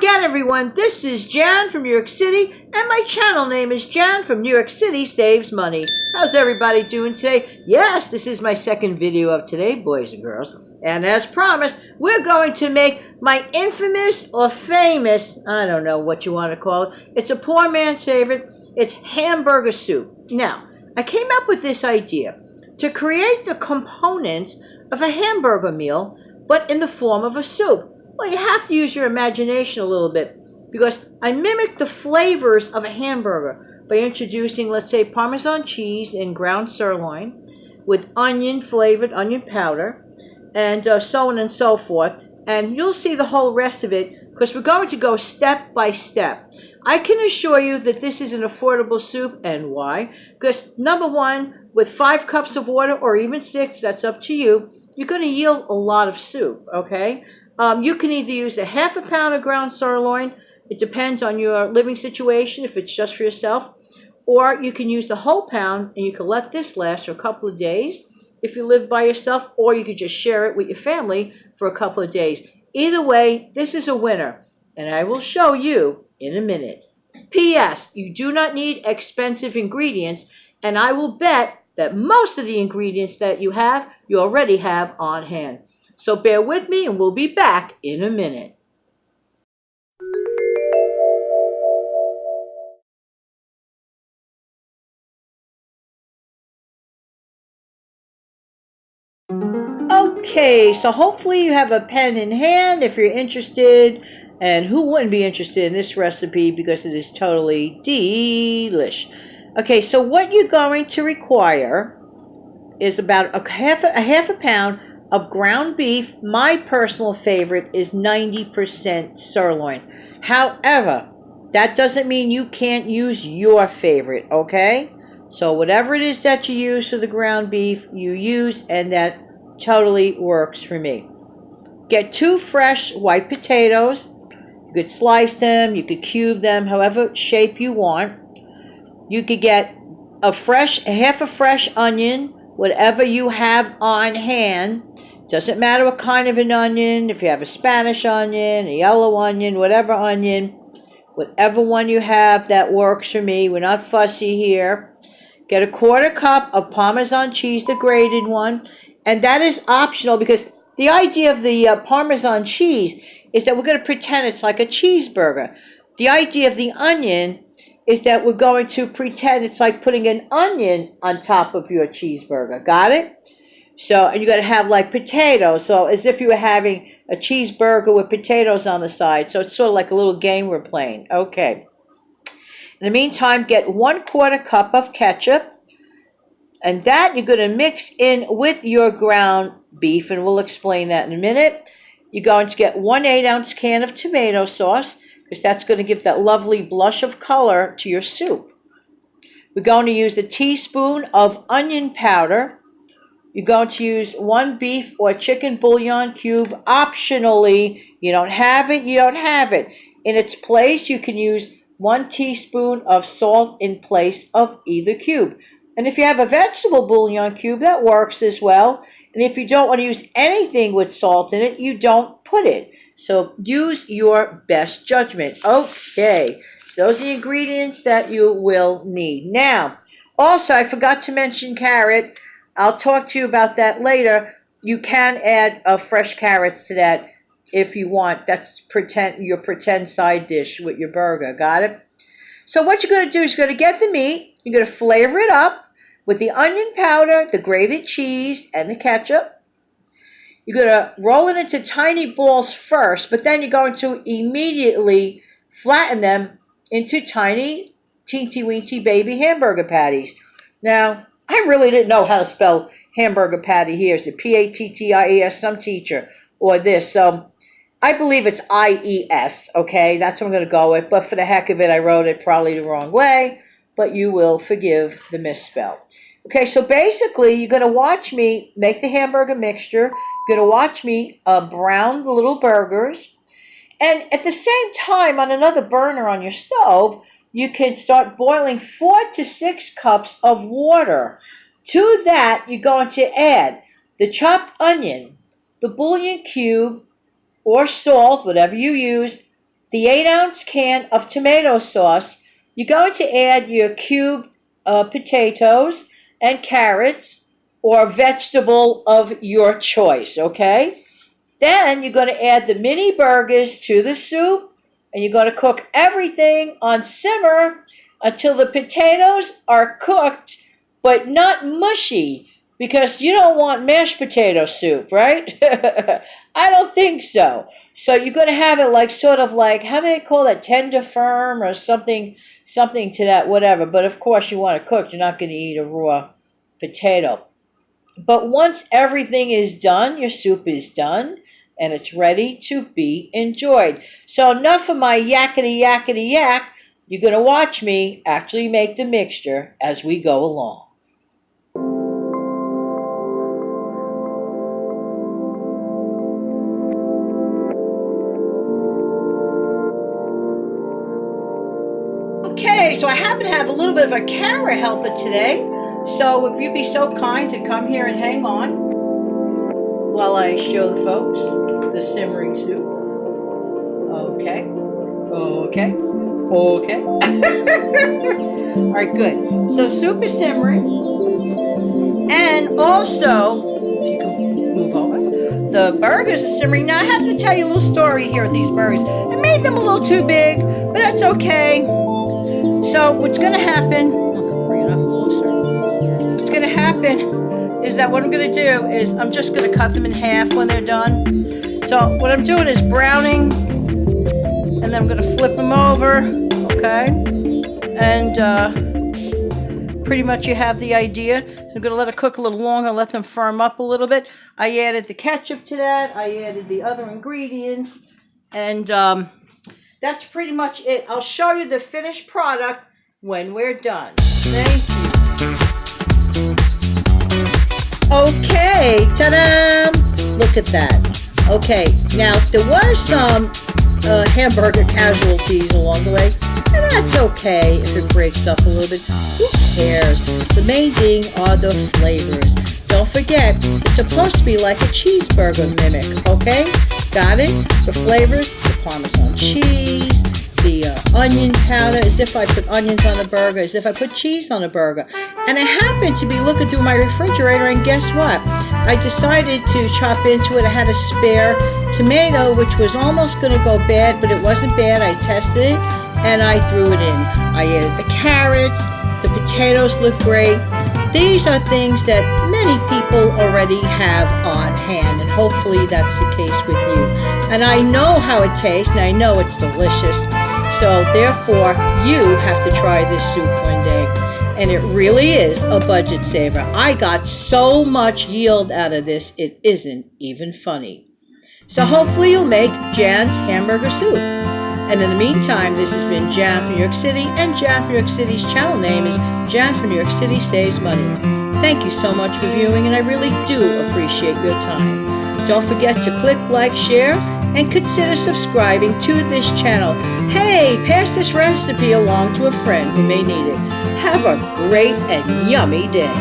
again, everyone. This is Jan from New York City, and my channel name is Jan from New York City Saves Money. How's everybody doing today? Yes, this is my second video of today, boys and girls. And as promised, we're going to make my infamous or famous, I don't know what you want to call it. It's a poor man's favorite. It's hamburger soup. Now, I came up with this idea to create the components of a hamburger meal, but in the form of a soup. Well, you have to use your imagination a little bit because I mimicked the flavors of a hamburger by introducing, let's say, Parmesan cheese and ground sirloin with flavored onion powder, and so on and so forth. And you'll see the whole rest of it because we're going to go step by step. I can assure you that this is an affordable soup, and why? Because number one, with 5 cups of water or even 6, that's up to you, you're going to yield a lot of soup, okay? You can either use a half a pound of ground sirloin. It depends on your living situation, if it's just for yourself. Or you can use the whole pound, and you can let this last for a couple of days if you live by yourself, or you could just share it with your family for a couple of days. Either way, this is a winner, and I will show you in a minute. P.S. You do not need expensive ingredients, and I will bet that most of the ingredients that you already have on hand. So bear with me, and we'll be back in a minute. Okay, so hopefully you have a pen in hand if you're interested. And who wouldn't be interested in this recipe because it is totally delish. Okay, so what you're going to require is about a half a pound of ground beef. My personal favorite is 90% sirloin. However, that doesn't mean you can't use your favorite, okay? So whatever it is that you use for the ground beef, you use, and that totally works for me. Get 2 fresh white potatoes. You could slice them, you could cube them, however shape you want. You could get half a fresh onion, whatever you have on hand. Doesn't matter what kind of an onion, if you have a Spanish onion, a yellow onion, whatever one you have, that works for me. We're not fussy here. Get a 1/4 cup of Parmesan cheese, the grated one, and that is optional because the idea of the Parmesan cheese is that we're going to pretend it's like a cheeseburger. The idea of the onion is that we're going to pretend it's like putting an onion on top of your cheeseburger. Got it? So, and you're going to have like potatoes. So as if you were having a cheeseburger with potatoes on the side. So it's sort of like a little game we're playing. Okay. In the meantime, get 1/4 cup of ketchup. And that you're going to mix in with your ground beef. And we'll explain that in a minute. You're going to get 1 8-ounce can of tomato sauce, because that's going to give that lovely blush of color to your soup. We're going to use a teaspoon of onion powder. You're going to use 1 beef or chicken bouillon cube. Optionally, you don't have it, you don't have it. In its place, you can use 1 teaspoon of salt in place of either cube. And if you have a vegetable bouillon cube, that works as well. And if you don't want to use anything with salt in it, you don't put it. So use your best judgment. Okay, so those are the ingredients that you will need. Now, also, I forgot to mention carrot. I'll talk to you about that later. You can add fresh carrots to that if you want. That's your pretend side dish with your burger. Got it? So what you're going to do is you're going to get the meat. You're going to flavor it up with the onion powder, the grated cheese, and the ketchup. You're going to roll it into tiny balls first, but then you're going to immediately flatten them into tiny, teensy-weensy baby hamburger patties. Now, I really didn't know how to spell hamburger patty here. Is it P-A-T-T-I-E-S, some teacher, or this? So I believe it's I-E-S, okay? That's what I'm going to go with, but for the heck of it, I wrote it probably the wrong way, but you will forgive the misspell. Okay, so basically, you're going to watch me make the hamburger mixture. You're going to watch me brown the little burgers. And at the same time, on another burner on your stove, you can start boiling 4 to 6 cups of water. To that, you're going to add the chopped onion, the bouillon cube, or salt, whatever you use, the 8-ounce can of tomato sauce. You're going to add your cubed potatoes and carrots or vegetable of your choice, okay? Then you're going to add the mini burgers to the soup, and you're going to cook everything on simmer until the potatoes are cooked but not mushy, because you don't want mashed potato soup, right? I don't think so. So you're going to have it like sort of like, how do they call that, tender firm or something to that, whatever. But of course you want it cooked. You're not going to eat a raw potato. But once everything is done, your soup is done, and it's ready to be enjoyed. So enough of my yakety yak. You're going to watch me actually make the mixture as we go along. Okay, so I happen to have a little bit of a camera helper today. So if you'd be so kind to come here and hang on while I show the folks the simmering soup. Okay. All right, good. So soup is simmering. And also, if you can move over, the burgers are simmering. Now I have to tell you a little story here with these burgers. I made them a little too big, but that's okay. So what's going to happen, bring it up closer. What's going to happen is that what I'm going to do is I'm just going to cut them in half when they're done. So what I'm doing is browning, and then I'm going to flip them over, okay? And pretty much you have the idea. So I'm going to let it cook a little longer, let them firm up a little bit. I added the ketchup to that. I added the other ingredients, and that's pretty much it. I'll show you the finished product when we're done. Thank you. Okay, ta-da! Look at that. Okay, now there were some hamburger casualties along the way, and that's okay if it breaks up a little bit. Who cares? The main thing are the flavors. Don't forget, it's supposed to be like a cheeseburger mimic, okay? Got it? The flavors, the Parmesan cheese, the onion powder, as if I put onions on a burger, as if I put cheese on a burger. And I happened to be looking through my refrigerator, and guess what? I decided to chop into it. I had a spare tomato, which was almost going to go bad, but it wasn't bad. I tested it, and I threw it in. I added the carrots. The potatoes look great. These are things that many people already have on hand, and hopefully that's the case with you. And I know how it tastes, and I know it's delicious. So therefore, you have to try this soup one day. And it really is a budget saver. I got so much yield out of this, it isn't even funny. So hopefully you'll make Jan's hamburger soup. And in the meantime, this has been Jan from New York City, and Jan from New York City's channel name is Jan from New York City Saves Money. Thank you so much for viewing, and I really do appreciate your time. Don't forget to click like, share, and consider subscribing to this channel. Hey, pass this recipe along to a friend who may need it. Have a great and yummy day.